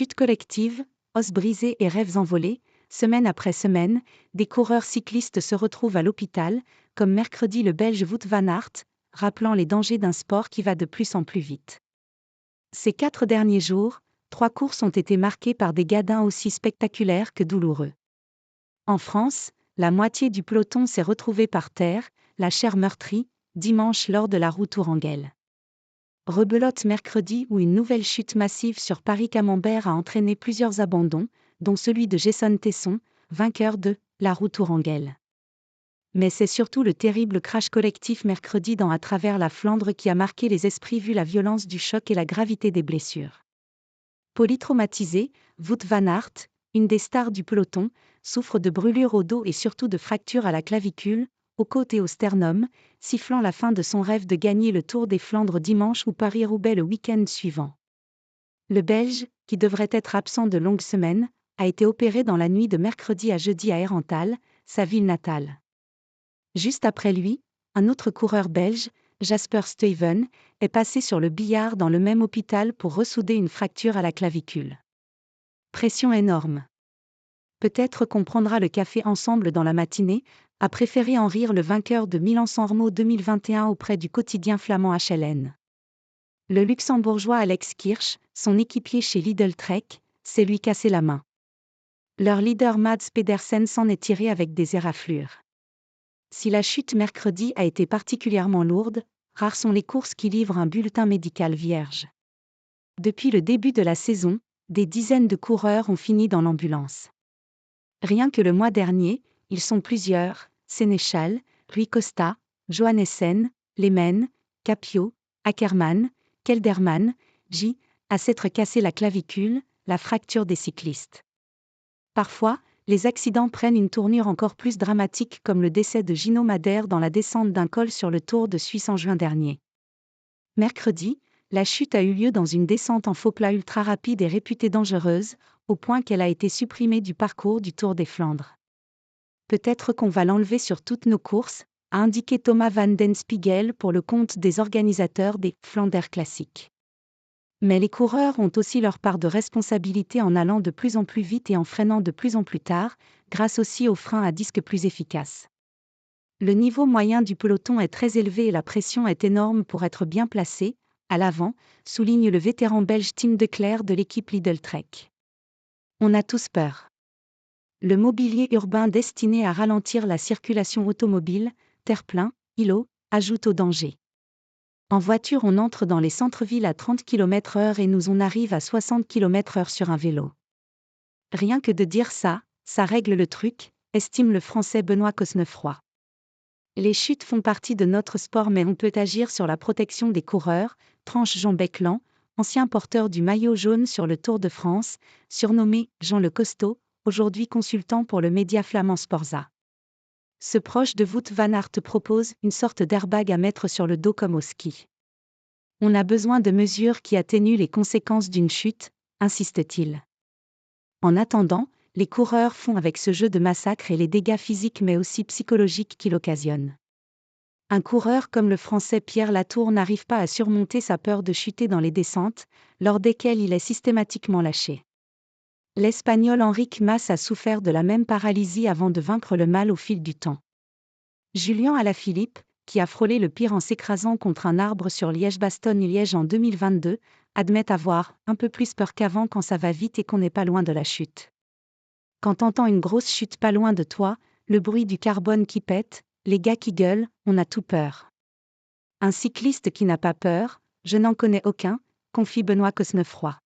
Chute collective, os brisés et rêves envolés, semaine après semaine, des coureurs cyclistes se retrouvent à l'hôpital, comme mercredi le Belge Wout van Aert, rappelant les dangers d'un sport qui va de plus en plus vite. Ces 4 derniers jours, 3 courses ont été marquées par des gadins aussi spectaculaires que douloureux. En France, la moitié du peloton s'est retrouvée par terre, la chair meurtrie, dimanche lors de la route Tourangelle. Rebelote mercredi où une nouvelle chute massive sur Paris-Camembert a entraîné plusieurs abandons, dont celui de Jason Tesson, vainqueur de la route Tourangelle. Mais c'est surtout le terrible crash collectif mercredi dans À travers la Flandre qui a marqué les esprits vu la violence du choc et la gravité des blessures. Polytraumatisé, Wout van Aert, une des stars du peloton, souffre de brûlures au dos et surtout de fractures à la clavicule, aux côtes et au sternum, sifflant la fin de son rêve de gagner le Tour des Flandres dimanche ou Paris-Roubaix le week-end suivant. Le Belge, qui devrait être absent de longues semaines, a été opéré dans la nuit de mercredi à jeudi à Herentals, sa ville natale. Juste après lui, un autre coureur belge, Jasper Stuyven, est passé sur le billard dans le même hôpital pour ressouder une fracture à la clavicule. Pression énorme. Peut-être qu'on prendra le café ensemble dans la matinée, a préféré en rire le vainqueur de Milan-San Remo 2021 auprès du quotidien flamand HLN. Le luxembourgeois Alex Kirch, son équipier chez Lidl Trek, s'est lui cassé la main. Leur leader Mads Pedersen s'en est tiré avec des éraflures. Si la chute mercredi a été particulièrement lourde, rares sont les courses qui livrent un bulletin médical vierge. Depuis le début de la saison, des dizaines de coureurs ont fini dans l'ambulance. Rien que le mois dernier, ils sont plusieurs, Sénéchal, Rui Costa, Johannessen, Lehmann, Capio, Ackermann, Kelderman, J, à s'être cassé la clavicule, la fracture des cyclistes. Parfois, les accidents prennent une tournure encore plus dramatique comme le décès de Gino Madère dans la descente d'un col sur le Tour de Suisse en juin dernier. Mercredi, la chute a eu lieu dans une descente en faux plat ultra rapide et réputée dangereuse, au point qu'elle a été supprimée du parcours du Tour des Flandres. Peut-être qu'on va l'enlever sur toutes nos courses, a indiqué Thomas van den Spiegel pour le compte des organisateurs des Flanders Classiques. Mais les coureurs ont aussi leur part de responsabilité en allant de plus en plus vite et en freinant de plus en plus tard, grâce aussi aux freins à disque plus efficaces. Le niveau moyen du peloton est très élevé et la pression est énorme pour être bien placé, à l'avant, souligne le vétéran belge Tim de Clercq de l'équipe Lidl Trek. On a tous peur. Le mobilier urbain destiné à ralentir la circulation automobile, terre-plein, îlots, ajoute au danger. En voiture on entre dans les centres-villes à 30 km/h et nous on arrive à 60 km/h sur un vélo. Rien que de dire ça, ça règle le truc, estime le Français Benoît Cosnefroy. Les chutes font partie de notre sport mais on peut agir sur la protection des coureurs, tranche Jean Beclan, ancien porteur du maillot jaune sur le Tour de France, surnommé Jean le Costaud, aujourd'hui consultant pour le média flamand Sporza. Ce proche de Wout van Aert propose une sorte d'airbag à mettre sur le dos comme au ski. On a besoin de mesures qui atténuent les conséquences d'une chute, insiste-t-il. En attendant, les coureurs font avec ce jeu de massacre et les dégâts physiques mais aussi psychologiques qu'il occasionne. Un coureur comme le Français Pierre Latour n'arrive pas à surmonter sa peur de chuter dans les descentes, lors desquelles il est systématiquement lâché. L'Espagnol Enric Mas a souffert de la même paralysie avant de vaincre le mal au fil du temps. Julian Alaphilippe, qui a frôlé le pire en s'écrasant contre un arbre sur Liège-Bastogne-Liège en 2022, admet avoir un peu plus peur qu'avant quand ça va vite et qu'on n'est pas loin de la chute. Quand t'entends une grosse chute pas loin de toi, le bruit du carbone qui pète, les gars qui gueulent, on a tout peur. Un cycliste qui n'a pas peur, je n'en connais aucun, confie Benoît Cosnefroy.